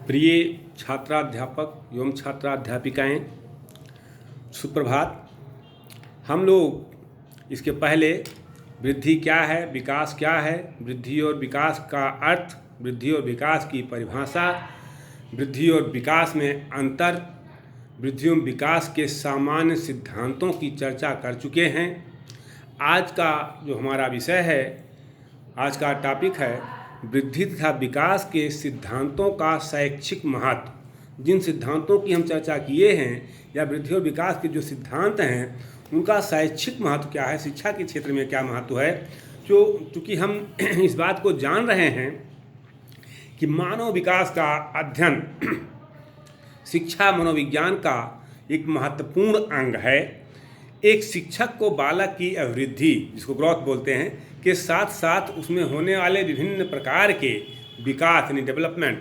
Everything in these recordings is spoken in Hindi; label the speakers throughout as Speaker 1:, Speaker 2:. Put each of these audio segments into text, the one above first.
Speaker 1: प्रिय छात्राध्यापक एवं छात्राध्यापिकाएं, सुप्रभात। हम लोग इसके पहले वृद्धि क्या है, विकास क्या है, वृद्धि और विकास का अर्थ, वृद्धि और विकास की परिभाषा, वृद्धि और विकास में अंतर, वृद्धि और विकास के सामान्य सिद्धांतों की चर्चा कर चुके हैं। आज का जो हमारा विषय है, आज का टॉपिक है वृद्धि तथा विकास के सिद्धांतों का शैक्षिक महत्व। जिन सिद्धांतों की हम चर्चा किए हैं या वृद्धि और विकास के जो सिद्धांत हैं उनका शैक्षिक महत्व क्या है, शिक्षा के क्षेत्र में क्या महत्व है। चूँकि हम इस बात को जान रहे हैं कि मानव विकास का अध्ययन शिक्षा मनोविज्ञान का एक महत्वपूर्ण अंग है। एक शिक्षक को बालक की अभिवृद्धि, जिसको ग्रोथ बोलते हैं, के साथ साथ उसमें होने वाले विभिन्न प्रकार के विकास यानी डेवलपमेंट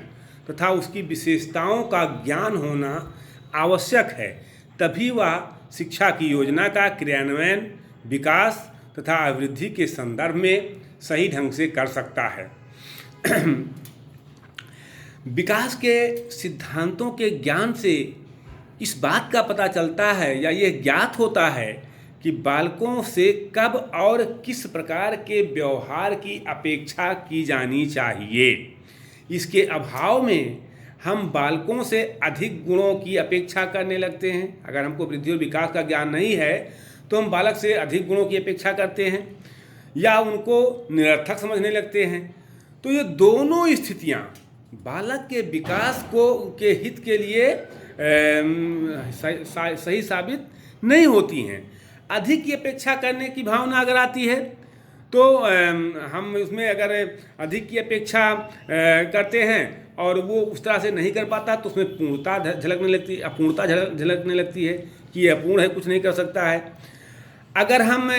Speaker 1: तथा उसकी विशेषताओं का ज्ञान होना आवश्यक है। तभी वह शिक्षा की योजना का क्रियान्वयन, विकास तथा अभिवृद्धि के संदर्भ में सही ढंग से कर सकता है। विकास के सिद्धांतों के ज्ञान से इस बात का पता चलता है या ये ज्ञात होता है कि बालकों से कब और किस प्रकार के व्यवहार की अपेक्षा की जानी चाहिए। इसके अभाव में हम बालकों से अधिक गुणों की अपेक्षा करने लगते हैं। अगर हमको वृद्धि और विकास का ज्ञान नहीं है तो हम बालक से अधिक गुणों की अपेक्षा करते हैं या उनको निरर्थक समझने लगते हैं। तो ये दोनों स्थितियाँ बालक के विकास के हित के लिए सही साबित नहीं होती हैं। अधिक की अपेक्षा करने की भावना अगर आती है तो हम उसमें अगर अधिक की अपेक्षा करते हैं और वो उस तरह से नहीं कर पाता तो उसमें पूर्णता झलकने लगती है, अपूर्णता झलकने लगती है कि ये अपूर्ण है, कुछ नहीं कर सकता है। अगर हम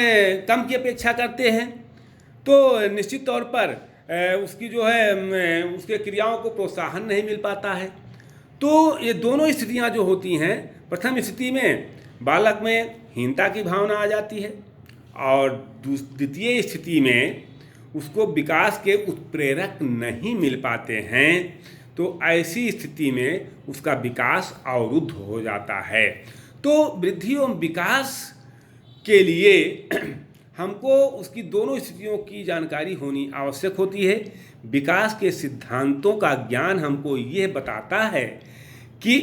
Speaker 1: कम की अपेक्षा करते हैं तो निश्चित तौर पर उसकी जो है उसके क्रियाओं को प्रोत्साहन नहीं मिल पाता है। तो ये दोनों स्थितियाँ जो होती हैं, प्रथम स्थिति में बालक में हीनता की भावना आ जाती है और द्वितीय स्थिति में उसको विकास के उत्प्रेरक नहीं मिल पाते हैं। तो ऐसी स्थिति में उसका विकास अवरुद्ध हो जाता है। तो वृद्धि एवं विकास के लिए हमको उसकी दोनों स्थितियों की जानकारी होनी आवश्यक होती है। विकास के सिद्धांतों का ज्ञान हमको ये बताता है कि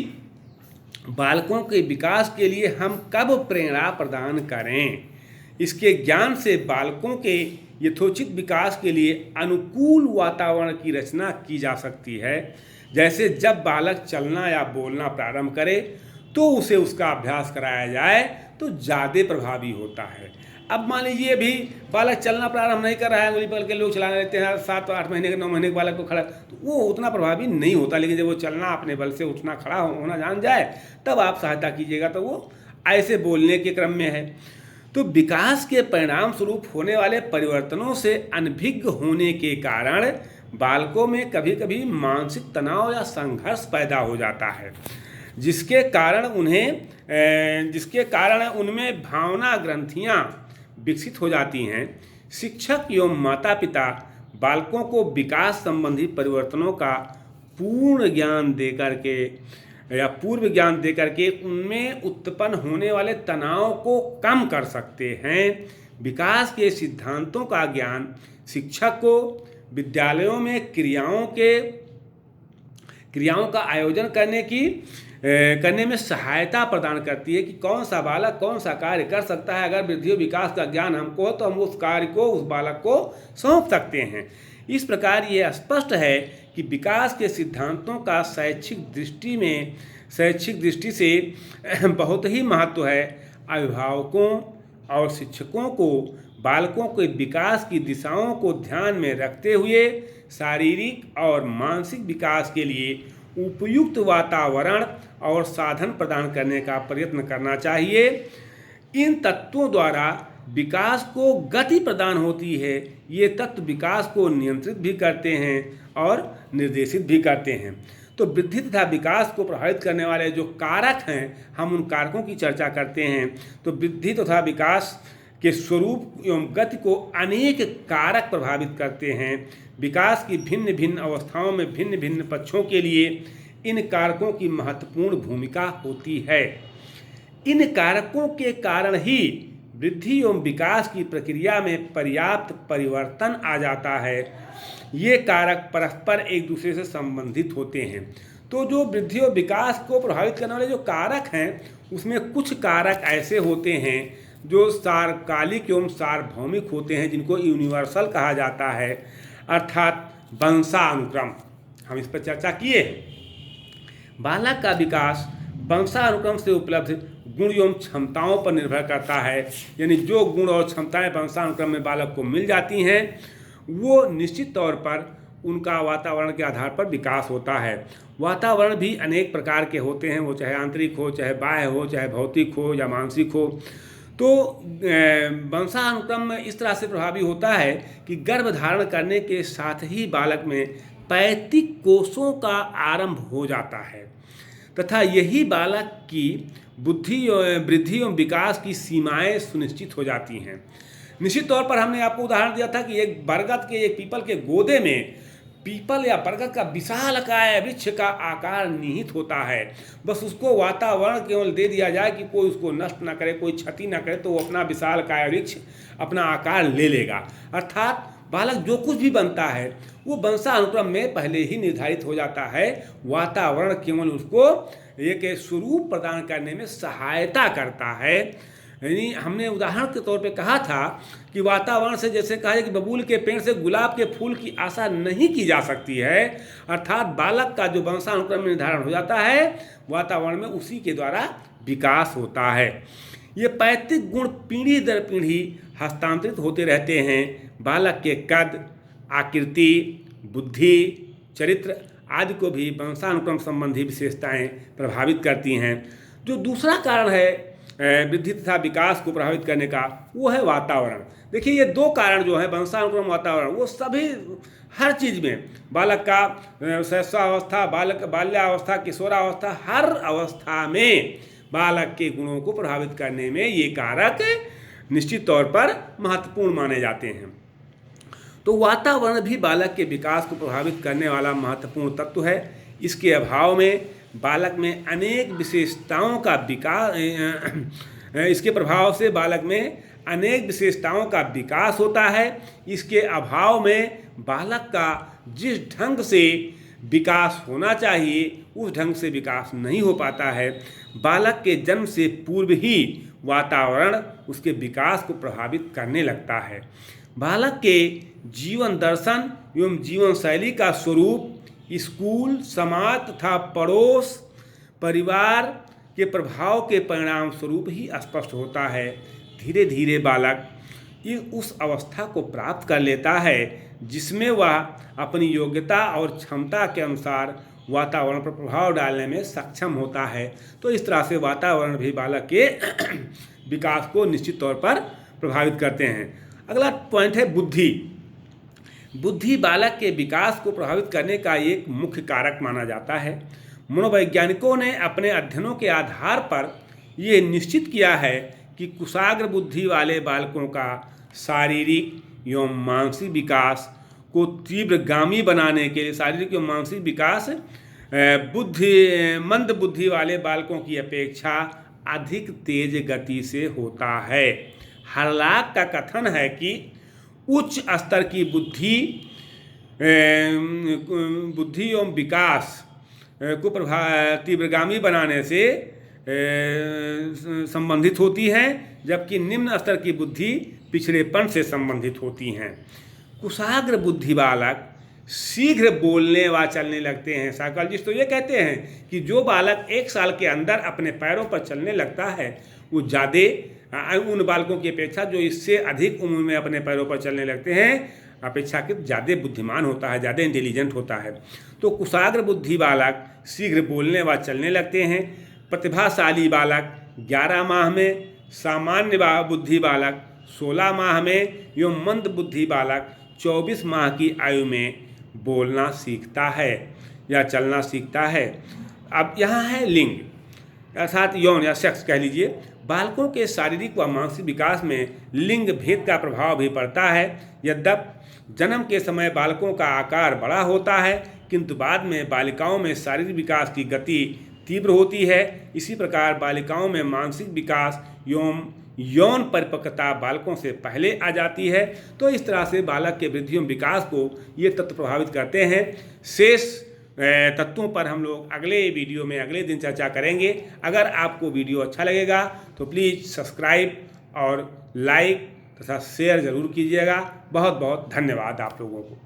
Speaker 1: बालकों के विकास के लिए हम कब प्रेरणा प्रदान करें। इसके ज्ञान से बालकों के यथोचित विकास के लिए अनुकूल वातावरण की रचना की जा सकती है। जैसे जब बालक चलना या बोलना प्रारंभ करे तो उसे उसका अभ्यास कराया जाए तो ज़्यादा प्रभावी होता है। अब मान लीजिए भी बालक चलना प्रारंभ नहीं कर रहा है, उंगली पकड़ के लोग चलाने लगते हैं 7-8 महीने के 9 महीने के बालक को खड़ा, तो वो उतना प्रभावी नहीं होता। लेकिन जब वो चलना अपने बल से उठना खड़ा होना जान जाए तब आप सहायता कीजिएगा तो वो ऐसे बोलने के क्रम में है। तो विकास के परिणाम स्वरूप होने वाले परिवर्तनों से अनभिज्ञ होने के कारण बालकों में कभी कभी मानसिक तनाव या संघर्ष पैदा हो जाता है, जिसके कारण उनमें भावना ग्रंथियाँ विकसित हो जाती हैं। शिक्षक एवं माता पिता बालकों को विकास संबंधी परिवर्तनों का पूर्व ज्ञान देकर के उनमें उत्पन्न होने वाले तनाव को कम कर सकते हैं। विकास के सिद्धांतों का ज्ञान शिक्षक को विद्यालयों में क्रियाओं का आयोजन करने में सहायता प्रदान करती है कि कौन सा बालक कौन सा कार्य कर सकता है। अगर वृद्धि और विकास का ज्ञान हमको हो तो हम उस कार्य को उस बालक को सौंप सकते हैं। इस प्रकार ये स्पष्ट है कि विकास के सिद्धांतों का शैक्षिक दृष्टि से बहुत ही महत्व है। अभिभावकों और शिक्षकों को बालकों के विकास की दिशाओं को ध्यान में रखते हुए शारीरिक और मानसिक विकास के लिए उपयुक्त वातावरण और साधन प्रदान करने का प्रयत्न करना चाहिए। इन तत्वों द्वारा विकास को गति प्रदान होती है। ये तत्व विकास को नियंत्रित भी करते हैं और निर्देशित भी करते हैं। तो वृद्धि तथा विकास को प्रभावित करने वाले जो कारक हैं, हम उन कारकों की चर्चा करते हैं। तो वृद्धि तथा विकास के स्वरूप एवं गति को अनेक कारक प्रभावित करते हैं। विकास की भिन्न भिन्न अवस्थाओं में भिन्न भिन्न पक्षों के लिए इन कारकों की महत्वपूर्ण भूमिका होती है। इन कारकों के कारण ही वृद्धि एवं विकास की प्रक्रिया में पर्याप्त परिवर्तन आ जाता है। ये कारक परस्पर एक दूसरे से संबंधित होते हैं। तो जो वृद्धि और विकास को प्रभावित करने वाले जो कारक हैं, उसमें कुछ कारक ऐसे होते हैं जो सार्वकालिक एवं सार्वभौमिक होते हैं, जिनको यूनिवर्सल कहा जाता है, अर्थात वंशानुक्रम। हम इस पर चर्चा किए हैं। बालक का विकास वंशानुक्रम से उपलब्ध गुण एवं क्षमताओं पर निर्भर करता है। यानी जो गुण और क्षमताएं वंशानुक्रम में बालक को मिल जाती हैं, वो निश्चित तौर पर उनका वातावरण के आधार पर विकास होता है। वातावरण भी अनेक प्रकार के होते हैं, वो चाहे आंतरिक हो, चाहे बाह्य हो, चाहे भौतिक हो या मानसिक हो। तो वंशानुक्रम में इस तरह से प्रभावी होता है कि गर्भ धारण करने के साथ ही बालक में पैतृक कोषों का आरंभ हो जाता है तथा यही बालक की बुद्धि वृद्धि एवं विकास की सीमाएं सुनिश्चित हो जाती हैं। निश्चित तौर पर हमने आपको उदाहरण दिया था कि एक बरगद के एक पीपल के गोदे में पीपल या बरगद का विशालकाय वृक्ष का आकार निहित होता है। बस उसको वातावरण केवल दे दिया जाए कि कोई उसको नष्ट ना करे, कोई क्षति ना करे, तो वो अपना विशालकाय वृक्ष अपना आकार ले लेगा। अर्थात बालक जो कुछ भी बनता है वो वंशानुक्रम में पहले ही निर्धारित हो जाता है। वातावरण केवल उसको एक स्वरूप प्रदान करने में सहायता करता है। यानी हमने उदाहरण के तौर पे कहा था कि वातावरण से जैसे कहा है कि बबूल के पेड़ से गुलाब के फूल की आशा नहीं की जा सकती है। अर्थात बालक का जो वंशानुक्रम में निर्धारण हो जाता है, वातावरण में उसी के द्वारा विकास होता है। ये पैतृक गुण पीढ़ी दर पीढ़ी हस्तांतरित होते रहते हैं। बालक के कद, आकृति, बुद्धि, चरित्र आदि को भी वंशानुक्रम संबंधी विशेषताएं प्रभावित करती हैं। जो दूसरा कारण है वृद्धि तथा विकास को प्रभावित करने का, वो है वातावरण। देखिए, ये दो कारण जो है वंशानुक्रम, वातावरण, वो सभी हर चीज़ में बालक का शैशवावस्था, बालक बाल्यावस्था, किशोरावस्था, हर अवस्था में बालक के गुणों को प्रभावित करने में ये कारक निश्चित तौर पर महत्वपूर्ण माने जाते हैं। तो वातावरण भी बालक के विकास को प्रभावित करने वाला महत्वपूर्ण तत्व है। इसके अभाव में बालक में अनेक विशेषताओं का विकास इसके प्रभाव से बालक में अनेक विशेषताओं का विकास होता है। इसके अभाव में बालक का जिस ढंग से विकास होना चाहिए उस ढंग से विकास नहीं हो पाता है। बालक के जन्म से पूर्व ही वातावरण उसके विकास को प्रभावित करने लगता है। बालक के जीवन दर्शन एवं जीवन शैली का स्वरूप स्कूल, समाज तथा पड़ोस, परिवार के प्रभाव के परिणाम स्वरूप ही स्पष्ट होता है। धीरे धीरे बालक उस अवस्था को प्राप्त कर लेता है जिसमें वह अपनी योग्यता और क्षमता के अनुसार वातावरण पर प्रभाव डालने में सक्षम होता है। तो इस तरह से वातावरण भी बालक के विकास को निश्चित तौर पर प्रभावित करते हैं। अगला पॉइंट है बुद्धि। बुद्धि बालक के विकास को प्रभावित करने का एक मुख्य कारक माना जाता है। मनोवैज्ञानिकों ने अपने अध्ययनों के आधार पर ये निश्चित किया है कि कुशाग्र बुद्धि वाले बालकों का शारीरिक एवं मानसिक विकास को तीव्रगामी बनाने के लिए शारीरिक एवं मानसिक विकास मंद बुद्धि वाले बालकों की अपेक्षा अधिक तेज गति से होता है। हरलाक का कथन है कि उच्च स्तर की बुद्धि एवं विकास को तीव्रगामी बनाने से संबंधित होती है, जबकि निम्न स्तर की बुद्धि पिछड़ेपन से संबंधित होती हैं। कुशाग्र बुद्धि बालक शीघ्र बोलने व चलने लगते हैं। साइकोलॉजिस्ट तो ये कहते हैं कि जो बालक 1 साल के अंदर अपने पैरों पर चलने लगता है वो ज़्यादा उन बालकों की अपेक्षा जो इससे अधिक उम्र में अपने पैरों पर चलने लगते हैं अपेक्षाकृत ज़्यादा बुद्धिमान होता है, ज़्यादा इंटेलिजेंट होता है। तो कुशाग्र बुद्धि बालक शीघ्र बोलने व चलने लगते हैं। प्रतिभाशाली बालक 11 माह में, सामान्य बुद्धि बालक 16 माह में एवं मंद बुद्धि बालक 24 माह की आयु में बोलना सीखता है या चलना सीखता है। अब यहाँ है लिंग, अर्थात यौन या सेक्स कह लीजिए। बालकों के शारीरिक व मानसिक विकास में लिंग भेद का प्रभाव भी पड़ता है। यद्यपि जन्म के समय बालकों का आकार बड़ा होता है, किंतु बाद में बालिकाओं में शारीरिक विकास की गति तीव्र होती है। इसी प्रकार बालिकाओं में मानसिक विकास एवं यौन परिपक्वता बालकों से पहले आ जाती है। तो इस तरह से बालक के वृद्धि एवं विकास को ये तत्व प्रभावित करते हैं। शेष तत्वों पर हम लोग अगले वीडियो में अगले दिन चर्चा करेंगे। अगर आपको वीडियो अच्छा लगेगा तो प्लीज़ सब्सक्राइब और लाइक तथा शेयर ज़रूर कीजिएगा। बहुत बहुत धन्यवाद आप लोगों को।